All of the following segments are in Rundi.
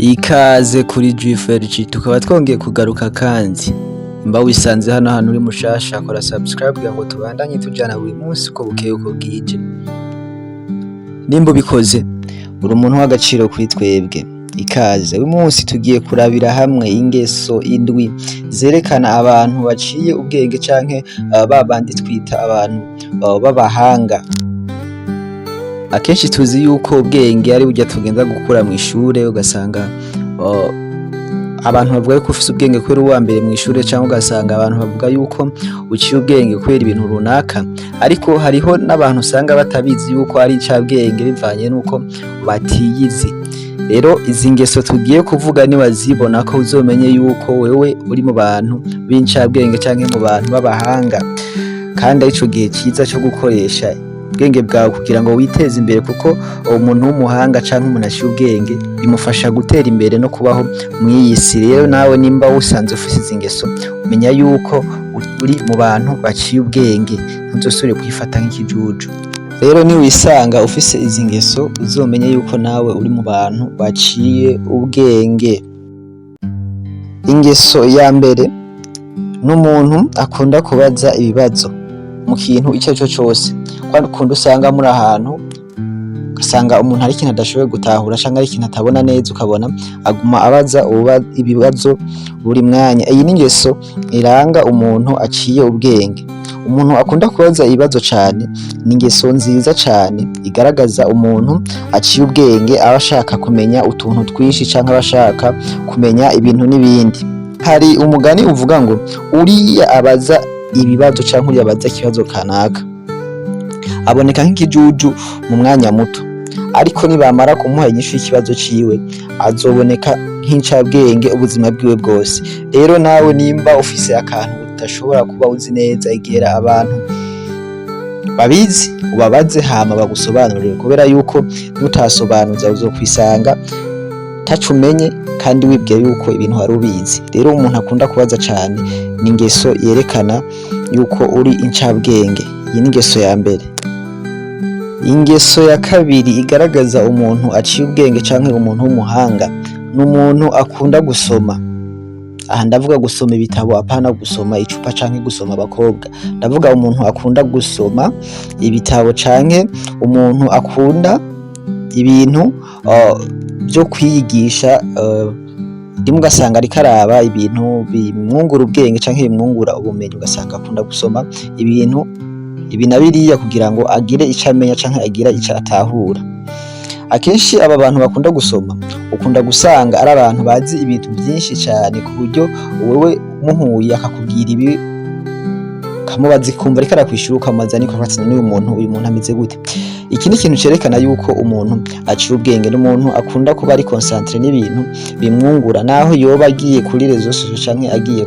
Ikaze kuri G4G tukaba twongeye kugaruka kandi mba wisanze hano hantu uri mushasha kora subscribe kugira ngo tubandanye tujana buri munsi uko bukeye uko bwije. Nimba ubikoze uri umuntu w'agaciro kuri twebwe. Ikaze uyu munsi tugiye kurabira hamwe ingeso indwi zerekana abantu baciye ubwenge canke babandi twita abantu b'abahanga. Akenshi tuzi yuko ubwenge ari burya tugenda gukura mu ishure ugasanga abantu bavuga yuko ufise ubwenge kubera uwa mbere mu ishure, cyangwa ugasanga abantu bavuga yuko uciye ubwenge kubera ibintu runaka, ariko hariho n'abantu usanga batabizi yuko ari incabwenge bivanye nuko batiyizi. Rero izi ngeso tugiye kuvuga niwazibona ko uzomenye yuko wewe uri mu bantu b'incabwenge canke mu bantu b'abahanga, kandi arico gihe ciza cyo gukoresha ubwenge bwawe kugira ngo witeze imbere, kuko umuntu w'umuhanga canke umuntu aciye ubwenge bimufasha gutera imbere no kubaho mw'iyi si. Rero nawe nimba usanze ufise izi ngeso umenya yuko uri mu bantu baciye ubwenge, ntuzosubire kwifata nk'ikijuju. Rero ni wisanga ufise izi ngeso uzomenye yuko nawe uri mu bantu baciye ubwenge. Ingeso ya mbere n'umuntu akunda kubaza ibibazo mu kintu icyo cyo cyose. Kwandi ukunda usanga muri ahantu ugasanga umuntu ari ikintu adashoboye gutahura canke ari ikintu atabona neza, ukabona aguma abaza ibibazo buri mwanya. Iyi ni ingeso iranga umuntu aciye ubwenge. Umuntu akunda kubaza ibibazo cane ni ingeso nziza cane igaragaza umuntu aciye ubwenge, aba ashaka kumenya utuntu twinshi canke aba ashaka kumenya ibintu n'ibindi. Hari umugani uvuga ngo uriya abaza ibibazo canke uriya abaza ikibazo kanaka aboneka nk'ikijuju mu mwanya muto, ariko nibamara kumuha inyishu y'ikibazo ciwe azoboneka nk'incabwenge ubuzima bwiwe bwose. Rero nawe nimba ufise akantu udashobora kuba uzi neza, egera abantu babizi ubabaze hama bagusobanurire, kubera yuko nutasobanuza uzokwisanga taco umenye kandi wibwiye yuko ibintu wari ubizi. Rero umuntu akunda kubaza cane ni ingeso yerekana yuko uri incabwenge. Iyi ni ingeso ya mbere. Ingeso ya kabiri igaragaza umuntu aciye ubwenge canke umuntu w'umuhanga ni umuntu akunda gusoma. Aha ndavuga gusoma ibitabo, apana gusoma icupa canke gusoma abakobwa. Ndavuga umuntu akunda gusoma ibitabo canke umuntu akunda ibintu byo kwiyigisha, rimwe ugasanga ariko araba ibintu bimwungura ubwenge canke bimwungura ubumenyi, ugasanga akunda gusoma ibintu ibi na biriya kugira ngo agire ico amenya canke agira ico atahura. Akenshi aba bantu bakunda gusoma ukunda gusanga ari abantu bazi ibintu byinshi cyane, ku buryo wewe muhuye akakubwira ibi kamubazi kumva ariko arakwishura ukamaza niko afatana n'uyu muntu ameze gute. Iki ni ikintu cerekana yuko umuntu aciye ubwenge, n'umuntu akunda kuba ari concentré n'ibintu bimwungura, naho yoba agiye kuri réseaux sociaux canke agiye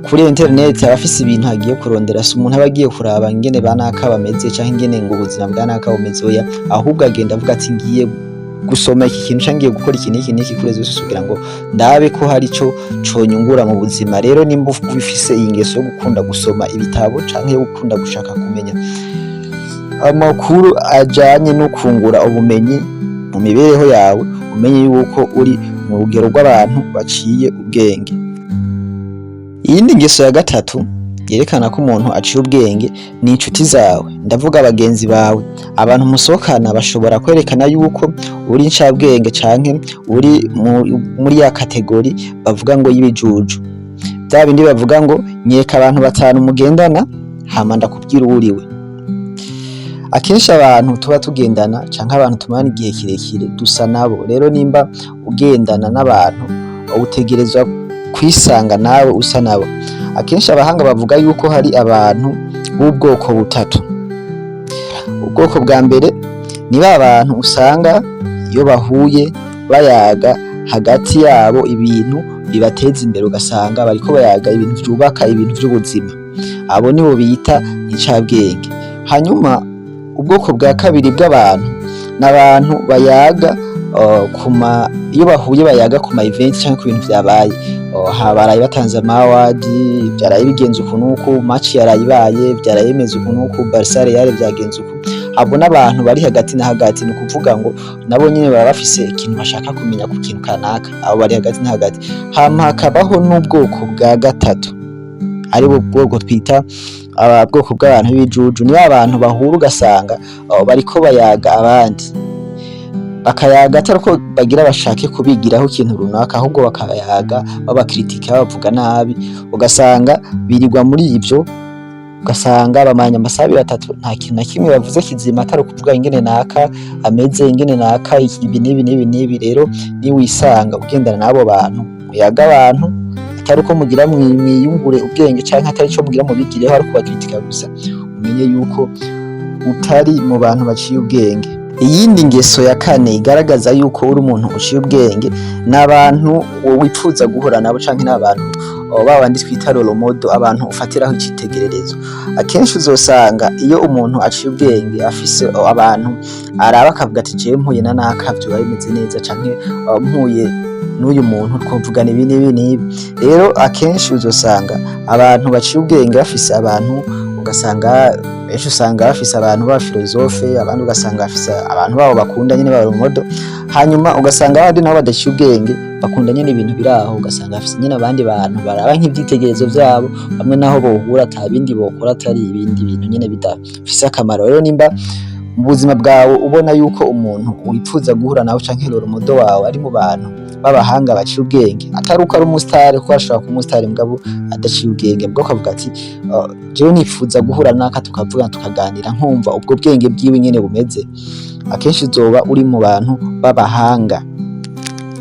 kuri internet abafise ibintu agiye kurondera. Si umuntu aba agiye kuraba ingene banaka bameze canke ingene ngo ubuzima bwa naka bumeze, oya, ahubwo agenda avuga ati ngiye gusoma iki kintu canke ngiye gukora iki n'iki kuri réseaux sociaux kugira ngo ndabe ko hari ico conyungura mu buzima. Rero nimba ufise iyi ngeso yo gukunda gusoma ibitabo canke yo gukunda gushaka kumenya amakuru ajanye no kungura ubumenyi mu mibereho yawe, umenye yuko uri mu rugero rw'abantu baciye ubwenge. Iyindi ngeso ya gatatu yerekana ko umuntu aciye ubwenge ni inshuti zawe. Ndavuga abagenzi bawe, abantu musohokana bashobora kwerekana yuko uri incabwenge canke uri muri ya kategori bavuga ngo y'ibijuju. Bya bindi bavuga ngo nyeka abantu batanu mugendana hama ndakubwira uwuriwe. Akenshi abantu tuba tugendana canke abantu tumana igihe kirekire dusa nabo. Rero nimba ugendana n'abantu utegerezwa kwisanga nawe usa nabo. Akenshi abahanga bavuga yuko hari abantu b'ubwoko butatu. Ubwoko bwa mbere ni ba bantu usanga iyo bahuye bayaga hagati yabo ibintu bibateza imbere, ugasanga bariko bayaga ibintu byubaka ibintu by'ubuzima. Abo nibo bita incabwenge. Hanyuma ubwoko bwa kabiri bw'abantu n'abantu bayaga iyo bahuye bayaga ku ma event canke ku bintu vyabaye. Habaraye batanze amawadi, byaraye bigenze ukuntu uko match yarayibaye, byaraye bimeze ukuntu uko Barca Real byagenze uko. abo n'abantu bari hagati na hagati, ni ukuvuga ngo nabo nyene baba bafise ikintu bashaka kumenya ku kintu kanaka, abo bari hagati na hagati. Hama hakabaho n'ubwoko bwa gatatu, aribo bwoko twita bwoko bw'abantu b'ibijuju, ni abantu bahura ugasanga bariko bayaga abandi, bakayaga atari uko bagira bashake kubigiraho ikintu runaka, ahubwo bakayaga babakritika, babavuga nabi, ugasanga birirwa muri ivyo, ugasanga bamanya amasaha abiri atatu nta kintu na kimwe bavuze kizima atari ukuvuga ingene naka ameze, ingene naka ibi n'ibi. Rero niwisanga ugendana n'abo bantu, muyaga abantu atari uko mugira mwiyungure ubwenge canke atari ico mugira mubigireho, ari kubakritika gusa, umenye yuko utari mu bantu baciye ubwenge. Iyindi ngeso ya kane igaragaza yuko uri umuntu uciye ubwenge, n'abantu wipfuza guhura nabo canke n'abantu babandi twita role model, abantu ufatiraho icitegererezo. Akenshi uzosanga iyo umuntu aciye ubwenge afise abantu araba akavuga ati jewe mpuye na naka vyoba bimeze neza, canke mpuye n'uyu muntu twovugana ibi n'ibi. Rero akenshi uzosanga abantu baciye ubwenge bafise abantu, ugasanga benshi usanga bafise abantu ba filozofe, abandi ugasanga bafise abantu babo bakunda nyene ba role model, hanyuma ugasanga abandi nabo badaciye ubwenge bakunda nyene ibintu biraho, ugasanga bafise nyene abandi bantu baraba nk'ivyitegerezo vyabo, bamwe naho bohura ata bindi bokora atari ibindi bintu nyene bidafise akamaro. Rero nimba mu buzima bwawe ubona yuko umuntu wipfuza guhura nawe canke role model wawe ari mu bantu b'abahanga baciye ubwenge, atari uko ari umusitari, kuko ashobora kuba umusitari mugabo adaciye ubwenge, bwo kavuga ati jewe nifuza guhura naka tukavugana tukaganira nkumva ubwo bwenge bwiwe nyene bumeze, akenshi uzoba uri mu bantu b'abahanga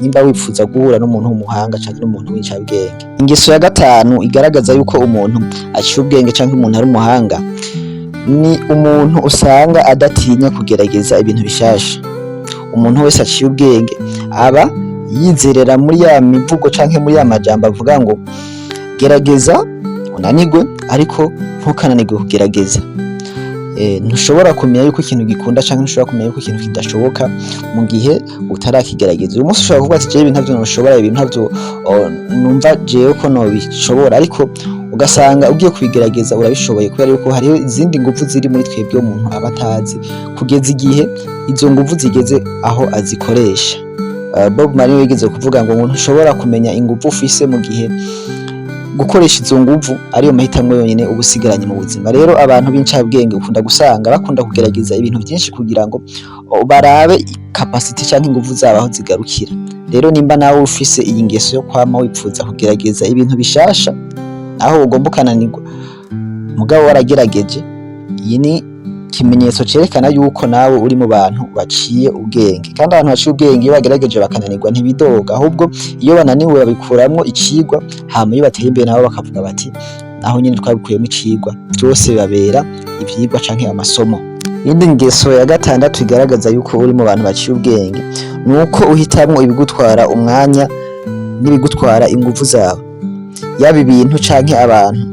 nimba wifuza guhura n'umuntu w'umuhanga canke n'umuntu w'incabwenge. Ingeso ya gatanu igaragaza yuko umuntu aciye ubwenge canke umuntu ari umuhanga, ni umuntu usanga adatinya kugerageza ibintu bishasha. Umuntu wese aciye ubwenge aba yizerera muri ya mivugo canke muri ya majambo avuga ngo gerageza unanigwe ariko ntukananigwe kugerageza. Ntushobora kumenya yuko ikintu gikunda canke ntushobora kumenya yuko ikintu kidashoboka mu gihe utarakigerageza. Uyu munsi ushobora kuvuga ati jewe ibintu ntavyo noshobora, ibintu ntavyo numva jewe ko nobishobora, ariko ugasanga ugiye kubigerageza urabishoboye, kubera yuko hariho izindi nguvu ziri muri twebwe umuntu aba atazi, kugeza igihe izo nguvu zigeze aho azikoresha. Bob Marley yigeze kuvuga ngo umuntu ushobora kumenya inguvu ufise mu gihe gukoresha izo nguvu ariyo mahitamwe yonyene uba usigaranye mu buzima. Rero abantu b'incabwenge ukunda gusanga bakunda kugerageza ibintu byinshi kugira ngo barabe capacity canke inguvu zabo aho zigarukira. Rero nimba nawe ufise iyi ngeso yo kwama wipfuza kugerageza ibintu bishasha aho ugomba ukananirwa mugabo waragerageje, iyi ni ikimenyetso cerekana yuko nawe uri mu bantu baciye ubwenge. Kandi abantu baciye ubwenge iyo bagerageje bakananirwa ntibidoga, ahubwo iyo bananiwe babikuramwo icigwa, hama iyo bateye imbere nabo bakavuga bati naho nyene twabikuyemo icigwa. Vyose bibabera ivyigwa canke amasomo. Iyindi ngeso ya gatandatu igaragaza yuko uri mu bantu baciye ubwenge, nuko uhitamwo ibigutwara umwanya n'ibigutwara inguvu zawe, yaba ibintu canke abantu.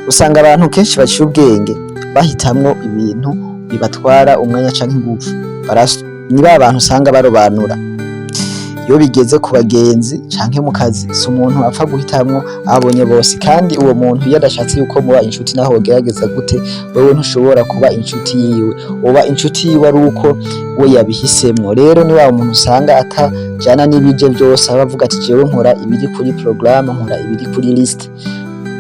Usanga abantu kenshi baciye ubwenge bahitamwo ibintu bibatwara umwanya canke inguvu, ni ba bantu usanga barobanura iyo bigeze ku bagenzi canke mu kazi. Si umuntu apfa guhitamwo abonye bose, kandi uwo muntu iyo adashatse yuko muba inshuti naho wogerageza gute, wewe ntushobora kuba inshuti yiwe, uba inshuti yiwe ari uko we yabihisemwo. Rero ni wa muntu usanga atajana n'ibije vyose, abavuga ati jewe nkora ibiri kuri programme, nkora ibiri kuri list.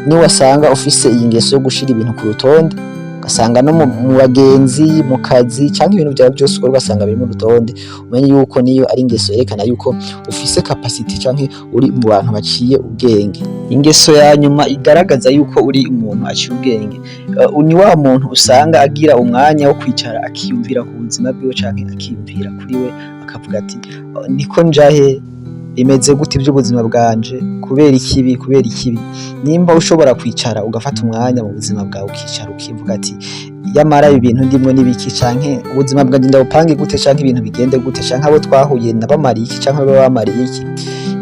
Ni wasanga ufise iyi ngeso yo gushira ibintu ku rutonde, ugasanga no mu bagenzi, mu kazi canke ibintu byawe byose ukora ugasanga biri mu rutonde, umenye yuko niyo ari ingeso yerekana yuko ufise capacity canke uri mu bantu baciye ubwenge. Ingeso ya nyuma igaragaza yuko uri umuntu aciye ubwenge, ni wa muntu usanga agira umwanya wo kwicara akiyumvira ku buzima bwiwe canke akiyumvira kuri we, akavuga ati niko njahe, bimeze gute iby'ubuzima bwanje, kubera ikibi. Nimba ushobora kwicara ugafata umwanya mu buzima bwawe ukicara ukivuga ati yamara ibintu ndimwe n'ibiki, canke ubuzima bwanjye ndabupange gute, canke ibintu bigende gute, canke abo twahuye nabamariye iki canke abo bamariye iki.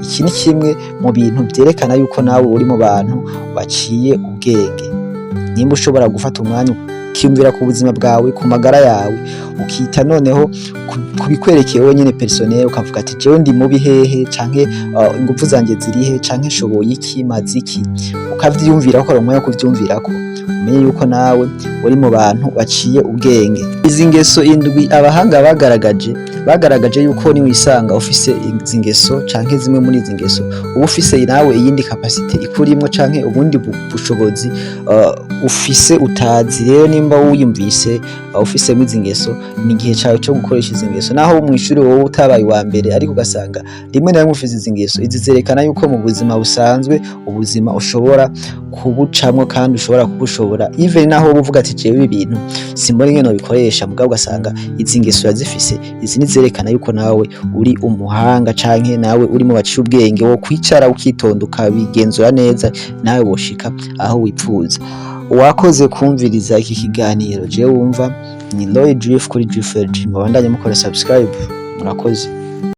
Iki ni kimwe mu bintu vyerekana yuko nawe uri mu bantu baciye ubwenge. Nimba ushobora gufata umwanya ukiyumvira ku buzima bwawe, ku magara yawe, ukita noneho kubikwerekeye wenyene personnel, ukavuga ati jewe ndi mubi hehe, canke ingufu zanje zirihe, canke nshoboye iki, mazi iki, ukavyiyumvira ko umwanya wo kuvyumvirako, umenye yuko nawe uri mu bantu baciye ubwenge. Izi ngeso indwi abahanga bagaragaje yuko niwisanga ufise izi ngeso canke zimwe muri izi ngeso uba ufise nawe iyindi kapasite ikurimwo canke ubundi bushobozi ufise utazi. Rero nimba wiyumvise ufise izi ngeso ni igihe cawe cyo gukoresha izi ngeso, naho mu ishuri wowe utabaye wa mbere ariko ugasanga rimwe na rimwe ufise izi ngeso. Izi zerekana yuko mu buzima busanzwe ubuzima ushobora kubucamwo kandi ushobora kubushobora even naho uvuga ati jewe ibintu simbona ingene nobikoresha, mugabo ugasanga izi ngeso yazifise. Izi ni zerekana yuko nawe uri umuhanga canke nawe uri mu baciye ubwenge wo kwicara ukitonda ukabigenzura neza, nawe woshika aho wipfuza. Wakoze kumviriza iki kiganiro. Jewe wumva ni Lloyd Drift kuri Drift. Mubandanye mukora subscribe. Murakoze.